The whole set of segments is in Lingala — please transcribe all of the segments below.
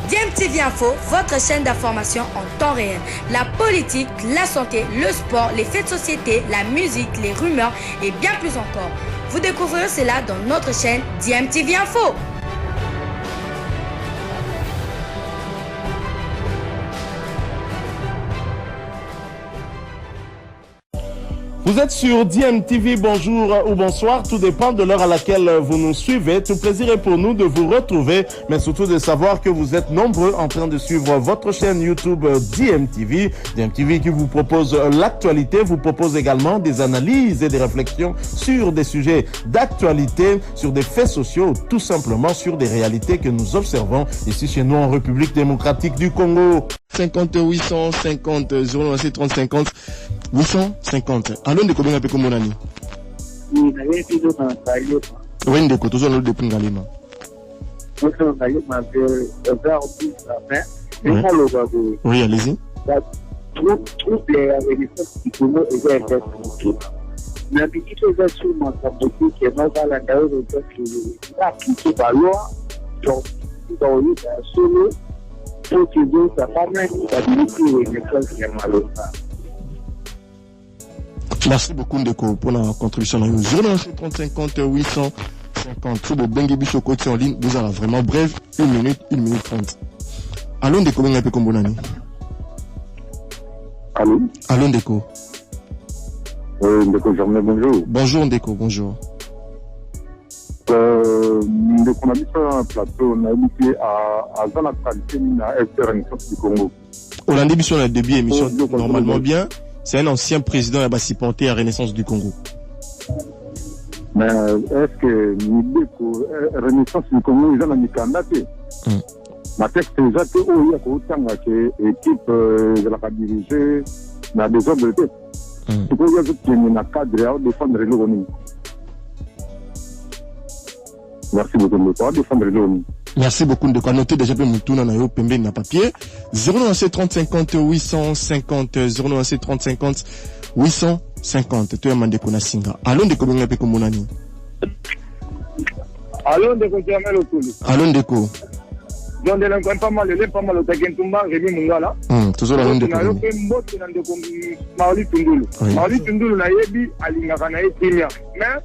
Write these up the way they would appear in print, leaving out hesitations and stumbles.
DMTV Info, votre chaîne d'information en temps réel. La politique, la santé, le sport, les faits de société, la musique, les rumeurs et bien plus encore. Vous découvrirez cela dans notre chaîne DMTV Info. Vous êtes sur DMTV, bonjour ou bonsoir, tout dépend de l'heure à laquelle vous nous suivez. Tout plaisir est pour nous de vous retrouver, mais surtout de savoir que vous êtes nombreux en train de suivre votre chaîne YouTube DMTV. DMTV qui vous propose l'actualité, vous propose également des analyses et des réflexions sur des sujets d'actualité, sur des faits sociaux, tout simplement sur des réalités que nous observons ici chez nous en République démocratique du Congo. 50 850 0 50 850. Allô ndeko benga pe komona ni. Oui ndeko tozo no de pingalema. Oui, allez-y. Merci beaucoup Ndeko pour la contribution. 0,950 850. Tout le Bengue Bicho côté en ligne, vous allez vraiment bref, 1 minute 30. Allô Ndeko Benga pe kombonani. Allô Ndeko. Oui, Ndeko, bonjour. Bonjour Ndeko, bonjour. Ndeko, on a mis sur un plateau, on a mis à Zana Qualité, à Renaissance du Congo. On a mis sur le début émission normalement bien. C'est un ancien président qui a supporté à Renaissance du Congo. Mais est-ce que Ndeko, Renaissance du Congo, ils ont mis candidaté? Ma texte est déjà que il y a autant d'équipes de la diriger dans des hommes de tête. C'est pour dire que nous avons cadre à défendre l'ONU. Merci beaucoup de défendre l'ONU. Merci beaucoup de quoi noter déjà peu Moutouna na yo pembe na papier 097 30 50 850 097 30 50 850 to yamande kuna singa. Allô ndeko benga pe komonani. Allô ndeko Jamel Okulu. Allô ndeko. John de l'enquête pas mal au Takentumba Rémi Mungala. Toujours allô ndeko. Na yo pe mbote na ndeko Maoli Tundulu. Maoli Tundulu na yebi alingaka na yetimia. Mais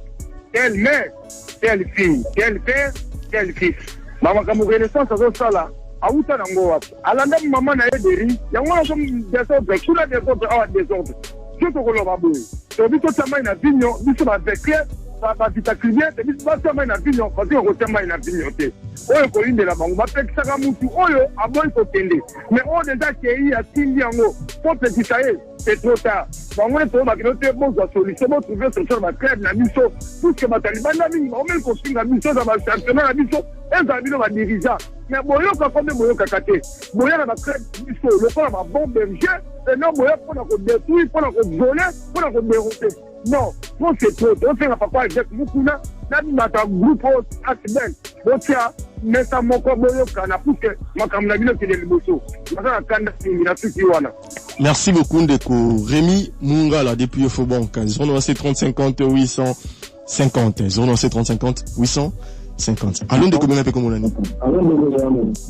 quelle mère, quelle fille, quel père, quel fils. Maman comme Renaissance à ça auta nango wapi alanda maman na yederi yango na comme désordre tout la désordre a désordre tout ko lo babu to bito tama ina vinyo biso ba vekle ba vitaklier te biso ba tama ina vinyo ko ti ko tama ina vinyo te oyo ko inde la bango ba pekisaka mutu oyo aboy ko tende mais on déjà kei a tindi yango pour petit ça c'est trop tard bango ne to ba kinote bon za solution bon trouver solution ba club na biso tout que ba taliban na mingi on même ko singa biso za ba championnat na biso ezabino ba dirigeant mais boyoka comme boyoka kate boyoka na club biso le ko ba bon berger et non boyoka pour na ko détruire pour na ko voler pour na ko dérouter non pour c'est trop on fait papa avec Mukuna na mata groupe accident botia mais ça moko boyoka na pour que makamna bino ke de liboso maka kanda na tuki wana. Merci beaucoup Ndeko Rémi Mungala depuis Fobank 097 30 50 850 097 30 50 850. Allô Ndeko Benga pe komonani.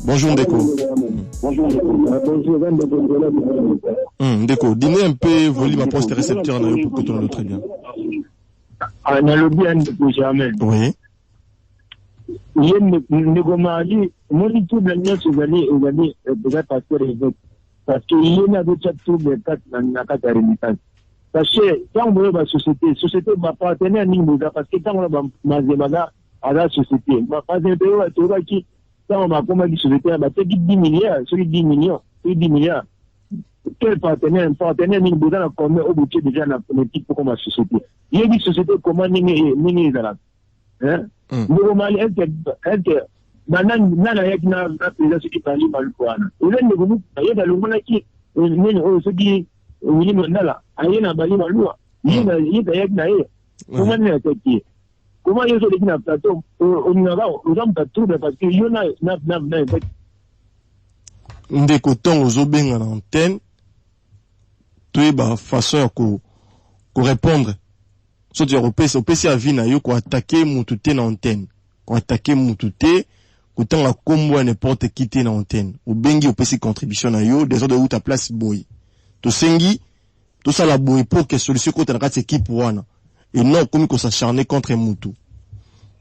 Bonjour Ndeko. Bonjour Ndeko, donnez un peu volume à poste récepteur pour que tout le monde très bien. On a le bien de jamais. Oui. Il y a une mali, moi tout le monde se gagner déjà parce qu'il y a d'autres tout de quatre na quatre rémitance. Parce que quand on va société va partenaire à niveau parce que quand on va mazemaga à la société, va pas de tout qui quand on va comment dire société va te 10 milliards, sur 10 millions, 10 milliards. Quel partenaire niveau dans combien au budget déjà na politique pour comme société. Il y a une société comment ni là. Hein? Normally elle nana yaki na pesa soki bali malukwana ulende kumu ayeda lumuna ki nini o soki wili mandala ayena bali malua yina yaki na ye comment ne ataki comment yo soki na plateau on nga uzamta trouble parce que yo na Ndeko tongo zobenga na antenne toyeba façon ya ko répondre so tu opesi a vie na yo ko attaquer mutu te na antenne ko attaquer mutu te Kotanga kombo n'importe qui te na antenne. Ou bengi opesi contribution na yo, des autres de ta place boy. To sengi, tout ça la boy pour que solution contre la carte équipe wana. Et non, comme qu'on s'acharne contre Moutou.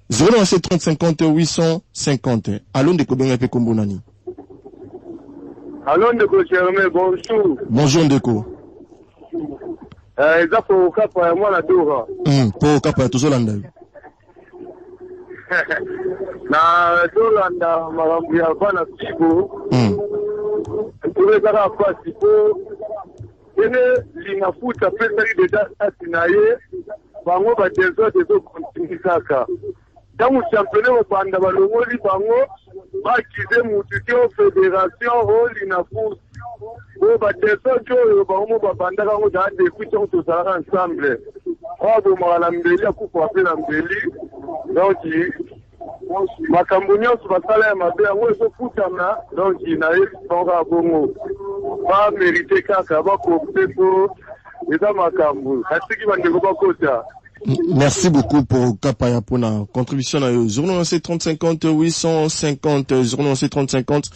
097 30 50 850. Allons de Kobenga pe kombo nani. Allons de Germain, bonjour. Bonjour Ndeko. Eza pour Kapa moi la Dora. Pour Kapa to Zolanda. Na Zolanda marambi ya bana Fibo. Pour ezaka pasi po ene linafuta pesa ile deja atinaye bango ba dezo continue kaka. Dans le championnat au banda balongoli bango ba kize mututio fédération o linafuta. Oh, bah, des autres, bah, banda kango da depuis qu'on tous ensemble. Oh, bon, ma l'ambeli, à coup pour appeler l'ambeli. Donc, ma cambonion, sur la salle, ma belle, moi, je fous comme là. Donc, il n'a pas bon pas mérité caca, va couper pour les hommes à Cambou. Est-ce qu'il va ne pas côté? Merci beaucoup pour Kapaya pour la contribution à eux. 30 50 850, 30 50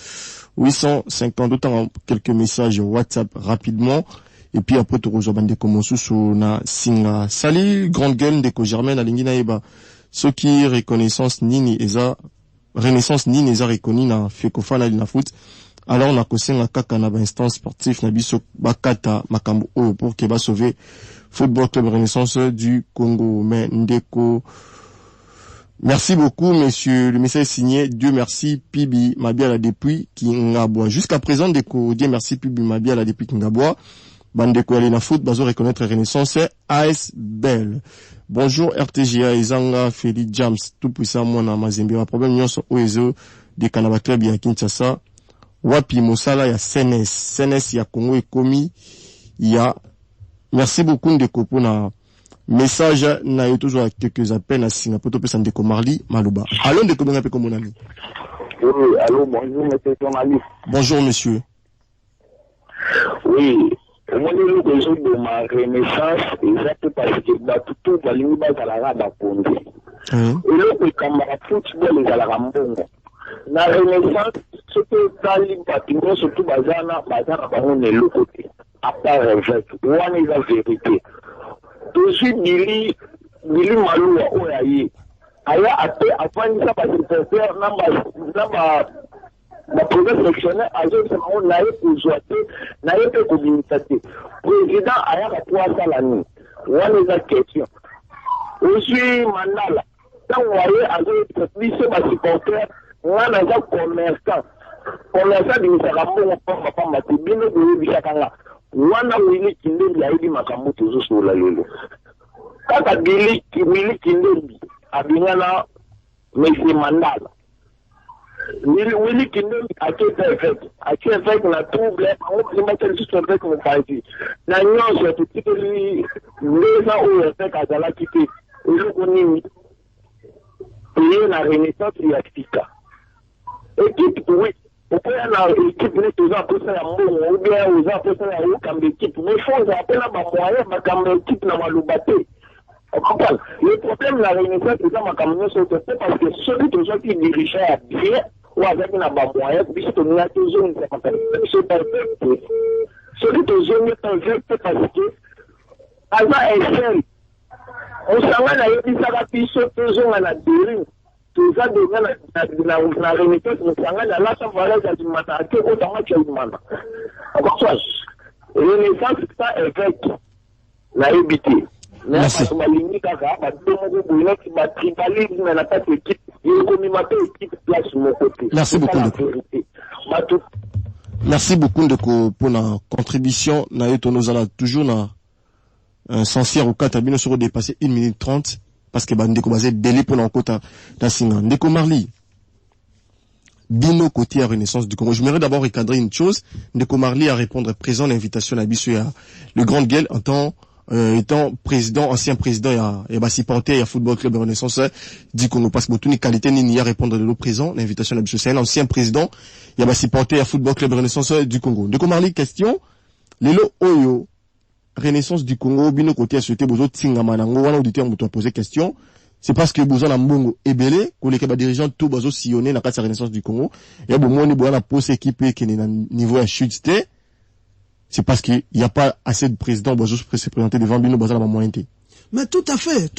850, d'autant quelques messages WhatsApp rapidement. Et puis après, tu rejoins des commençons sur na singa. Salut, grande gueule, de Germaine, à l'ingina eba. Ce qui reconnaissance nini eza, renaissance nini eza reconni na fekofa na foot. Alors, on a causé la kaka na instance sportif na biso bakata makambo o pour que va sauver Football Club Renaissance du Congo. Mais Ndeko, merci beaucoup, monsieur. Le message est signé. Dieu merci, Pibi Mabiala depuis Kingabois. Jusqu'à présent, Ndeko, Dieu merci, Pibi Mabiala depuis Kingabois. Bandeko Alina Foot, bazo reconnaître Renaissance, AS Bell. Bonjour, RTGA, Ezanga, Feli Jams, tout puissant, moi, na Mazembe. Un problème, nous sommes OESO, des Kanaba Club, ya Kinshasa. Wapi Mosala, ya CNS, ya Congo et Komi, ya merci beaucoup Ndeko pour na message na yo toujours quelques appels à Singapour to pesa Ndeko Marli Maluba. Allô Ndeko benga pe comme ami. Oui, allô, bonjour monsieur journaliste. Bonjour monsieur. Oui, moi le besoin de ma renaissance exact parce que tout va limba à la rada Ponde. Et le camarade football est à la rambongo. La renaissance ce que dans l'imbatiment surtout bazana on est le côté. À part avec one is la vérité. Toujours Billy Maloua Oyaye. Aya après ça parce que faire namba la province sectionnaire a joué on l'a pour jouer n'a pas communiqué. Président aya pour ça la nuit. One is la question. Aussi Mandala. Quand vous voyez à jouer lycée ma supporter, on a un commerçant. Commerçant de Misaramo papa matibino de Bishakanga. Wana wili kindembi aidi makambo tuzo sula lelo. Kaka wili kindembi abingana Messi Mandala. Wili kindembi akete effect na trouble on primatel juste avec mon parti. Na nyonso tutike lui leza o effect azala kite. Elo konimi. Et la renaissance réactica. Équipe oui. Pourquoi il y a une équipe qui a posé la mou ou bien aux a posé la mou comme équipe. Mais il faut appeler la moyen comme équipe dans la loubaté. Le problème de la renaissance, c'est ça ma camion sur le fait parce que celui qui dirigeait bien ou avec la moyen, puis c'est une zone qui c'est perfect. Celui qui est perfect parce que avant est seul. On s'en va à une thérapie sur deux zones à la dérive. Tout ça devient la renaissance, on s'en va à la savoir du matin, que autant que le matin. Alors, ça, renaissance, ça est fait. La éviter. Merci. Merci beaucoup. Merci beaucoup pour la contribution. Nous allons toujours un sincère au Katabino sur dépasser 1 minute 30 parce que Ndeko basé délai pour l'encota d'Assinga. Ndeko Marli. Bino côté à Renaissance du Congo. Je voudrais d'abord recadrer une chose. Ndeko Marli à répondre présent à l'invitation à le Grand Guel en tant étant président, ancien président, il y a supporter, il y a Football Club Renaissance, dit qu'on nous passe beaucoup de qualité, ni à répondre de l'eau présent, l'invitation à la c'est un ancien président, il y a supporter, il y a Football Club Renaissance du Congo. De Marli, question, Lelo Oyo, Renaissance du Congo, bino côté à souhaiter, bozo, Tsingamanango, wana auditeur, on doit poser question, c'est parce que besoin na mbongo ebele ko les dirigeants tout bazo sillonner na kati renaissance du Congo ya bo moni bo na pose équipe qui est na niveau à chute, c'est parce qu'il y a pas assez de présidents bazo se présenter devant bino bazo na moyen. Mais tout à fait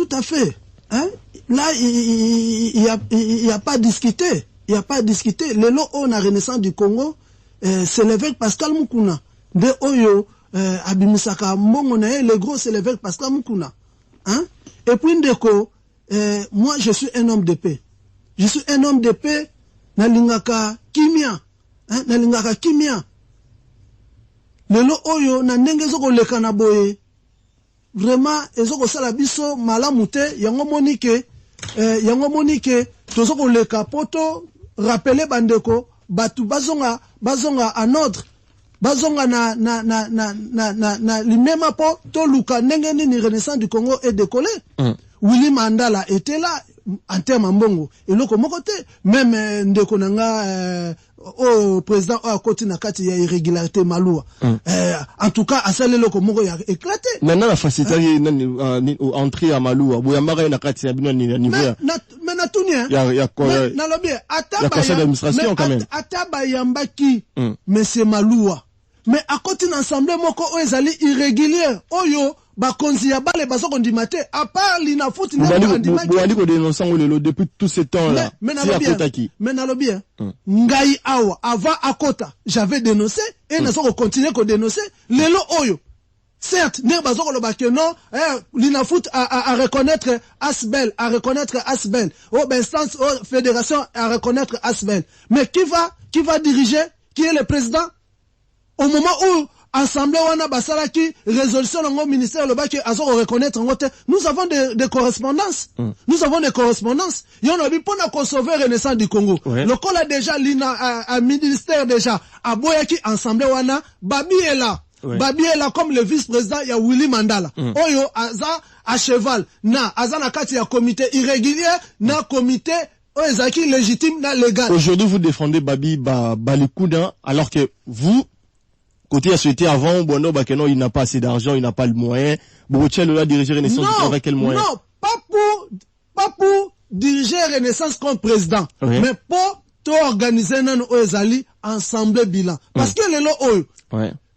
hein, là il y a pas discuté, le lot on a renaissance du Congo, c'est l'évêque Pascal Mukuna de Oyo abimisaka mbongo na le gros c'est l'évêque Pascal Mukuna, hein. Et puis ndeko, moi je suis un homme de paix. Na lingaka kimia, hein, na lingaka kimia. Lelo oyo na ndenge zoko leka na boye. Vraiment ezoko sala biso malamu te, yango monike tozoko leka poto rappeler bandeko batu bazonga en ordre. Bazonga na limema po to luka ndenge ni renaissance du Congo est décollé. Willy Mandela était là en termes mbongo et loko mokote même ndeko nanga au président à côté na kati ya irrégularité malua. En tout cas asale loko moko ya éclaté. Maintenant la facilité entrer à malua boyambara na kati ya bino ni niveau. Mais na tunia. Ya quoi? Na lobi ataba conseil d'administration quand même. Ataba yambaki monsieur Malua. Mais à côté d'ensemble moko ezali irrégulier oyo bakonzi ya bale bazoko ndimate à part lina foot na ndimate bo aliko dénoncer ngolelo depuis tout ce temps là si akota ki mais na lobi ngai awa avant akota j'avais dénoncé et nazoko continuer ko dénoncer lelo oyo certes ne bazoko lo bakeno lina foot à reconnaître Asbel au instance fédération à reconnaître Asbel, mais qui va diriger, qui est le président au moment où Assemblée wana basalaki résolution au ministère le baki azoko reconnaître ngote. Nous avons des correspondances. Yon obi pona ko sauver renaissance du Congo. Le kola déjà lina à ministère déjà aboyaki Assemblée wana babi est là comme le vice-président ya Willy Mandela. Oyo aza à cheval na aza kati ya comité irrégulier na comité ezaki légitime na légal. Aujourd'hui vous défendez Babi Balikouna alors que vous côté à souhaiter avant, Bono Bakeno, il n'a pas assez d'argent, il n'a pas le moyen. Boutiel là diriger Renaissance avec quel moyen? Non, pas pour diriger Renaissance comme président, mais pour tout organiser nan Oezali ensemble bilan. Parce que les lots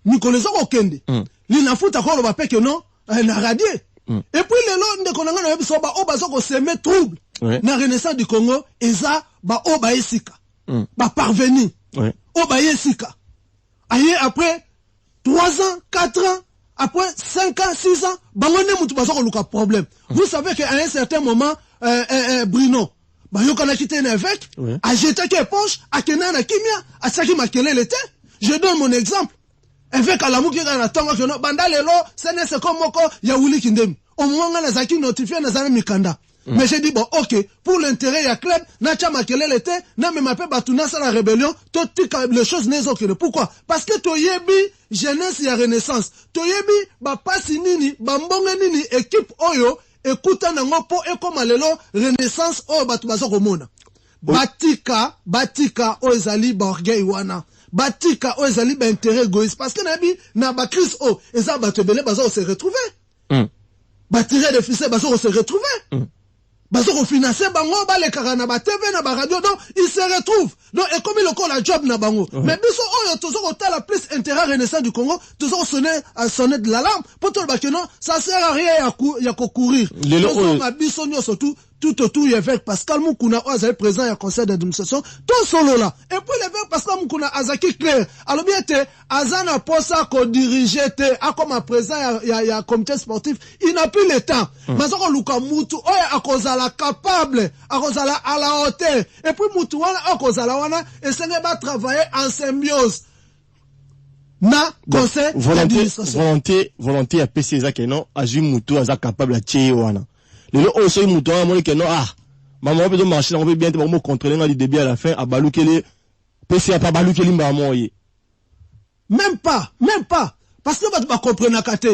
nous connaissons aucun des. Li na fout encore le bapé que non, na radié. Et puis les lots de konanga na biso ba obazoko semer trouble. Na Renaissance du Congo, eza ba obaesika. Ba parvenir. Obaesika. Aïe, après 3 ans, 4 ans, après 5 ans, 6 ans, bangone mutu bazoko luka problème. Vous savez qu'à un certain moment, Bruno, yoko na quitté un évêque, a jeté que poche, a kena na kimia, a saki makele l'été. Je donne mon exemple. Évêque à la mouki na tonga que no, banda lelo, c'est comme moko, ya wuli kindem. Au moment où na zaki notifié na zana mikanda. Mais j'ai dit, bon, ok, pour l'intérêt, il y a club, Nacha Makele l'été, n'a même pas Batuna sa la rébellion, tout les choses n'est aucune. Pourquoi? Parce que Toyebi, jeunesse, il y a renaissance. Toyebi, pasi nini, mbonge nini, équipe Oyo, écoute nango po, et comme alelo, renaissance, batubazo komona. Batika, Oezali, Borgay wana. Batika, Oezali, intérêt égoïste. Parce que nabi, na bakris et ça, batebele, bazo se retrouver. Tirer des ficelles, bazo se retrouver. Bazo financer bango ba le karana ba TV na ba radio donc il se retrouve donc et comme il a la job na bango mais biso oyo tozo ko la plus intérêt renaissance du Congo tozo sonner de l'alarme pour tout le bakeno ça sert à rien ya ko courir tozo ma biso nyo surtout tout autour il y avait Pascal Mukuna oza présent ya conseil d'administration tout solo là et puis il y avait Pascal Mukuna azaki clair alors bien te azana posa ko diriger te a comme présent ya comité sportif il n'a plus le temps mazoko luka mutu oya akozala capable akozala à la hauteur et puis mutu wana akozala wana et ce n'est pas travailler en symbiose na conseil d'administration volonté à PC ezake non azu mutu aza capable à tie wana le lo oso mutu wana moni que non maman peut marcher on peut bien te contrôler dans le début à la fin a balukele PC a pas balukeli mbamo yi même pas parce que tu vas comprendre kate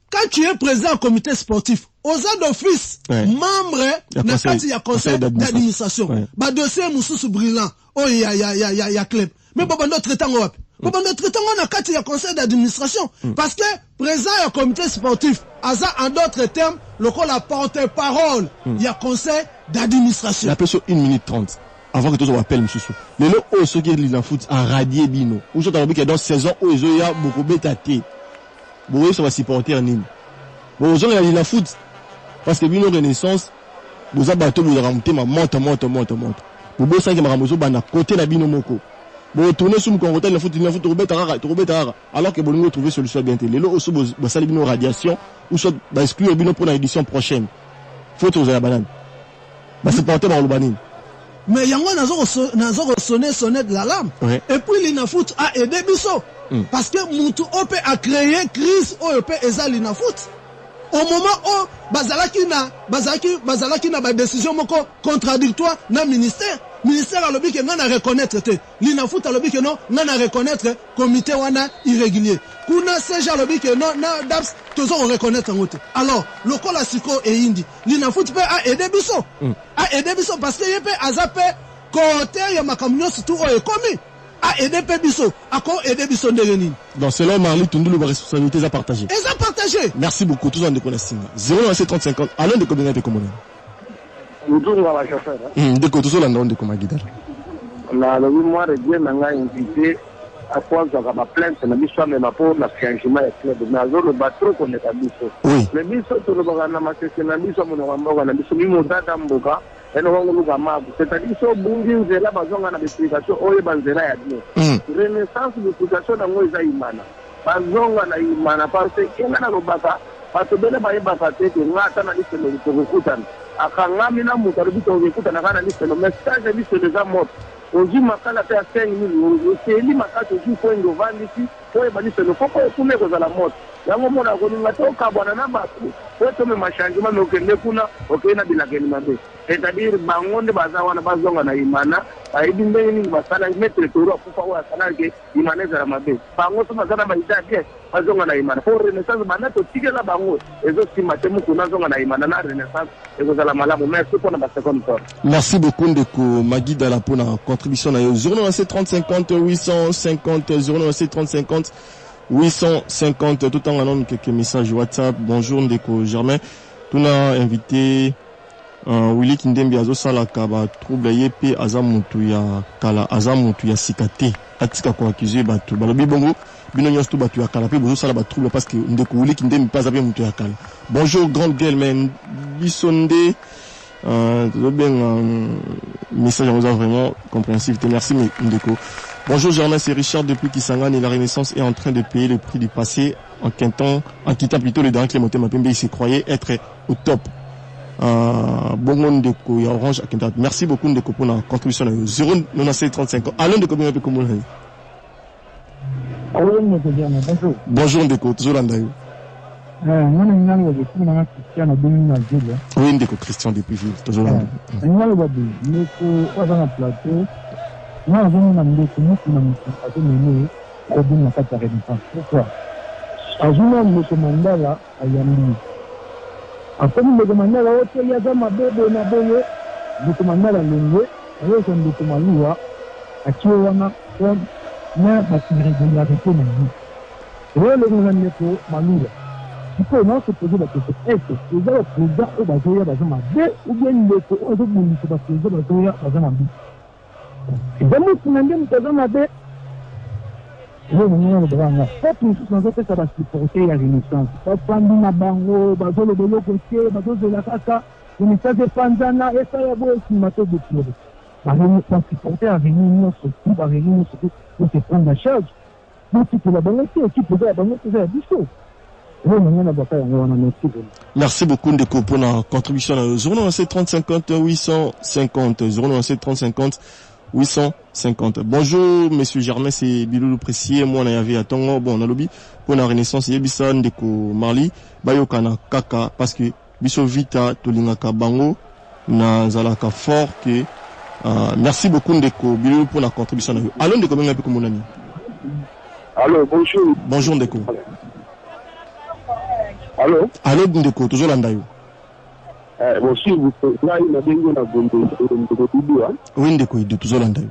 quand tu es président au comité sportif aux d'office membre na kati ya conseil d'administration ba dossier mususu brillant oh ya club mais bon notre temps wapi Comment nous traitons on a quatre il y a conseil d'administration parce que président du comité sportif asa en d'autres termes le col la porte-parole il y a conseil d'administration. La pression 1 minute 30 avant que tout soit appel monsieur. Les lots au ce qui est dans foot en radier bino. Ou je t'avais que dans saison où il y a beaucoup bétaté. Bon ça va supporter en ligne. Bon gens il y a la foot parce que bino renaissance vous a bateau vous remonter ma monte. Vous beau ça que maramozo bana côté la bino moko. Bon tourner sur mon côté la foot rara alors que bon trouver solution bien les lots au ba sali bino radiation ou soit ba exclure bino pour l'édition prochaine. Faut aux la banane. Ba supporter par le banine. Mais yango nazo sonner de l'alarme. Et puis l'ina foot a aidé biso parce que mutu ope a créé crise ope eza l'ina foot. Au moment où bazalaki na ba décision moko contradictoire na ministère a lobi ke ngana reconnaître te l'ina foot a lobi ke non ngana reconnaître comité wana irrégulier kuna seja lobi ke non na daps tozo reconnaître ngote. Alors le col a siko et indi l'ina foot peut a aider biso parce que yepe azape côté ya makamnyo surtout o ekomi a aider pe biso akon aider biso ndeleni. Donc selon Marli Tundulu la responsabilité à partager. Et ça partager. Merci beaucoup tous en de connaissance. 0,3050 Alain de combien de communes. Toujours à la chauffeur. De côté sur la non de comment guider. Na le mois de Dieu m'a invité à quoi je vais plainte na biso mais ma pour la changement est clair de nazo le bateau qu'on est à biso. Le biso to le bagana ma c'est na biso mon mboka na biso mimo data mboka eno wangu luka mabu c'est-à-dire so bungi nzela bazonga na explication oye banzela ya Dieu. Renaissance de explication na ngoza imana. Bazonga na imana parce que ngana lobaka bato bele bayebaka te ke ngata na liselo likokutana akangami na mutu alibito okutana kana liselo message liselo za moto oji makala te ya 5 minutes oseli makati oji point ovandisi oyeba liselo foko okume kozala moto yango mona koninga te okabwana na bato oyo tomema changement me okende kuna okei na bilakeli mabe c'est-à-dire bango nde baza wana bazonga na imana bayebi ndenge nini basala maître toro akufa oyo asalaki imana ezala mabe bango so baza na baida te bazonga na imana po renaissance banda totikela bango ezosima te mokuna azonga na imana na renaissance ekozala malamu merci mpona baseconde tour. Merci beaucoup ndeko Magidala mpona contribution na yo 097 30 50 850 850 tout en allant quelques messages WhatsApp. Bonjour ndeko Germain, tu as invité Willy Kindembi azo sala kaba trouble yepe azamutu ya kala azamutu ya sikate atika ko accuser batu balobi bongo bino nyonso batu ya kala pe bozo sala ba trouble parce que ndeko Willy Kindembi pas abe mutu ya kala. Bonjour grande gueule men bisonde message on a vraiment compréhensif. Merci ndeko. Bonjour Germain, c'est Richard depuis Kisangani. La Renaissance est en train de payer le prix du passé en quittant plutôt le dernier Clémentin Mapembe. Il se croyait être au top. Bon Ndeko, il y a Orange à Kentat. Merci beaucoup Ndeko pour la contribution. 0,9735 ans. Alain Ndeko, bien comme vous. Bonjour Ndeko, toujours là. Oui Ndeko, Christian depuis Ville, toujours là. Moi, je suis un peu plus de la carte de Renaissance. Pourquoi? À Juma, le Mandala a Yamini. Après, le Mandala, il y a un bébé, le Mandala, le Mandala, à Chiwana, mais parce qu'il régularité dans vie. Et le Mandala, Manoula. Il faut non se poser la question. Est-ce que vous avez le président au Bazoya dans un bébé ou bien le président au Bazoya dans un bébé? Et donc, nous avons dit que nous avons dit que nous avons dit que nous avons dit que nous avons supporté la Renaissance. Nous avons dit que nous avons dit que nous avons dit que nous avons dit que nous avons dit que nous avons dit que la Renaissance supporté la Renaissance, la Renaissance, pour se prendre la charge. Donc, si tu l'as donné, tu peux la donner, tu as dit ça. Merci beaucoup Ndeko pour la contribution. 097 30 50 850 097 30 50 850. Bonjour Monsieur Germain, c'est Bilou Précieux. Moi on a yavé à Tongo. Bon on a lobby pour la Renaissance. Yebisa Ndeko Marli Bayokana Kaka parce que biso vita tolingaka bango na zalaka fort que merci beaucoup Ndeko Bilou pour la contribution. Allô Ndeko benga pe komonani. Allô bonjour. Bonjour Ndeko. Allô? Allô Ndeko, toujours là ndayo. Bon, si vous là il m'a bien dit la bonne. Oui Ndeko, il est toujours là ndayo.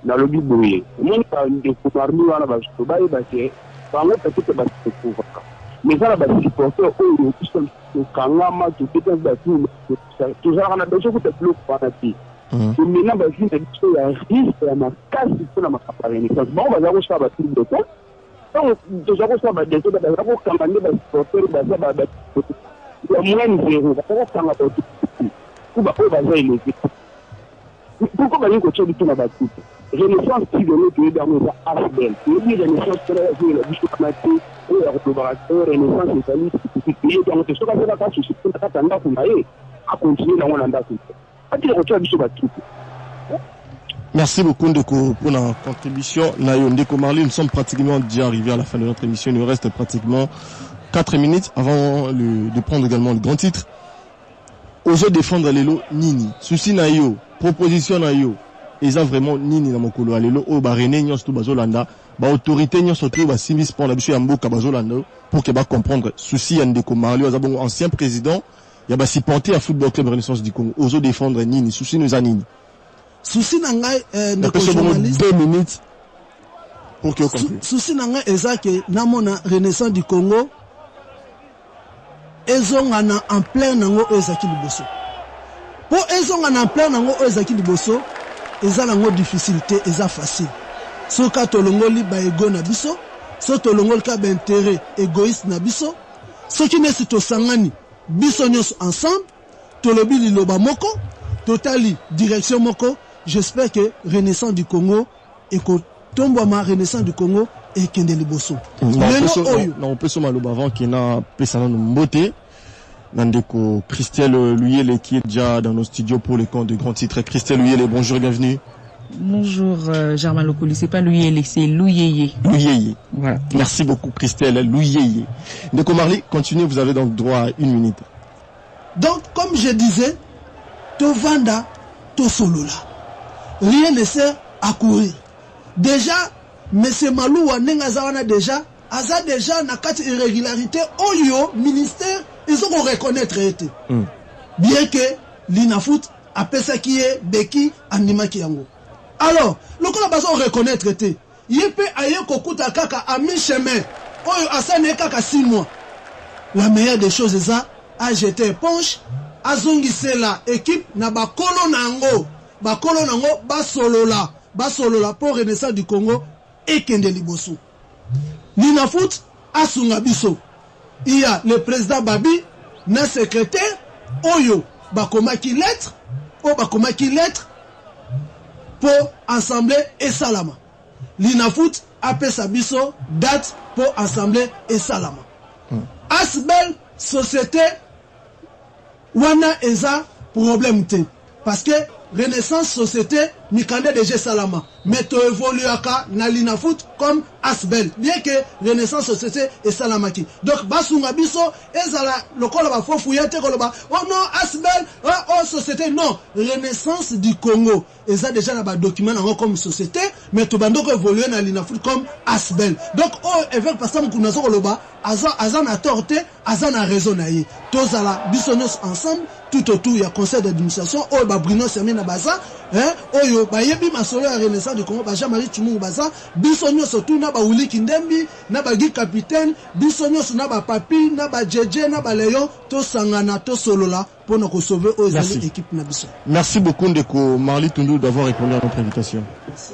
na lobby boye mon ka ndeko parmi wana ba so ba ke bango peut-être ba se pouvoir mais ça ba supporter au qui sont kangama tout peut ba tout ça on a besoin de plus parati maintenant ba vient de ya risque ya makasi pour la mapaparene ça bon ba za ko sa ba tout de temps donc déjà ko sa ba de tout ba za ko kamande ba supporter ba za ba ya moins zéro ba ko kanga ba tout ou ba za il est pourquoi ba ko tso tout na ba tout Renaissance qui donne que dans nos Arbel. Et puis Renaissance très la bouche maté et la collaborateur Renaissance c'est lui qui paye donc ce qu'on va faire sur ce qu'on attend pour aller à continuer dans on anda tout. À dire que tu as tout. Merci beaucoup Ndeko pour la contribution. Ndeko Marley, nous sommes pratiquement déjà arrivés à la fin de notre émission. Il nous reste pratiquement 4 minutes avant de prendre également le grand titre. Oser défendre l'élo Nini. Souci na yo, proposition na yo. Ils ont vraiment nini na mokolo alelo o ba rené nyos to bazolanda ba autorité nyos to ba simis pour la biso ya mboka bazolanda pour que ba comprendre souci ya Ndeko Marley azabongo ancien président ya ba supporter à football club Renaissance du Congo ozo défendre nini souci nous a nini souci na ngai Ndeko journaliste 2 minutes pour que comprenne souci na ngai ezake na mona Renaissance du Congo ezonga na en plein nango ezaki liboso po ezonga na en plein nango ezaki liboso eza nango difficulté eza facile soka tolongoli ba ego na biso so tolongoli ka ba intérêt égoïste na biso soki nesi tosangani biso nyonso ensemble tolobi liloba moko totali direction moko j'espère que Renaissance du Congo ekotombwama Renaissance du Congo ekende liboso on peut se maloba avant qu'il n'a pesana no mbote Ndeko Christelle Luyele qui est déjà dans nos studios pour les comptes de grands titres. Christelle Luyele, bonjour et bienvenue. Bonjour Germain Lokoli, c'est pas Luyele, c'est Louyeye. Louyeye. Voilà. Merci beaucoup Christelle Louyeye. Ndeko Marley, continuez, vous avez donc droit à 1 minute. Donc comme je disais, Tovanda, Tosolola. Rien ne sert à courir. Déjà, M. Malou Wanengazawana déjà na quatre irrégularités au ministère ils ont reconnaître été bien que l'inafoot appelle ça qui est beki animaki yango alors le qu'on a besoin de reconnaître été il peut ailleurs kokuta kaka à mi-chemin oyo asane kaka 6 mois la meilleure des choses est ça a jeté éponge azongisela équipe na bakolo nango basolola pour Renaissance du Congo et kende liboso l'inafoot asunga biso. Il y a le président Babi, na secrétaire, Oyo, Bakomaki lettre, pour assembler et salama. L'inafoot appelle sa biso date pour assembler et salama. Asbel, société, wana eza problème te. Parce que Renaissance société, Mikande DG Salama. Mais tu évolues na l'inafoot comme Asbel. Bien que Renaissance société et Salamaki. Donc, Basunga Biso, ezala, le kolo ba fofouillate, koloba, oh non, Asbel, oh société, non. Renaissance du Congo. Eza déjà na ba document comme société, mais tu bando ko évoluer na l'inafoot comme Asbel. Donc, oh, évêque pasteur Mkunazo koloba, azan a torté, azan a raison na ye. Tozala, bisonos ensemble, tout autour, il y a conseil d'administration, oh, ba Bruno Sermé na baza, oyo ba yebi masolo ya Renaissance du Congo ba Jean-Marie Tshimou baza biso nyonso tu na ba Wuli Kindembi na ba Guy Capitaine biso nyonso na ba Papi na ba Jeje na ba Léon to sangana to solola pour nous sauver aux équipes na biso. Merci beaucoup Ndeko Marley Tundu d'avoir répondu à notre invitation. Merci.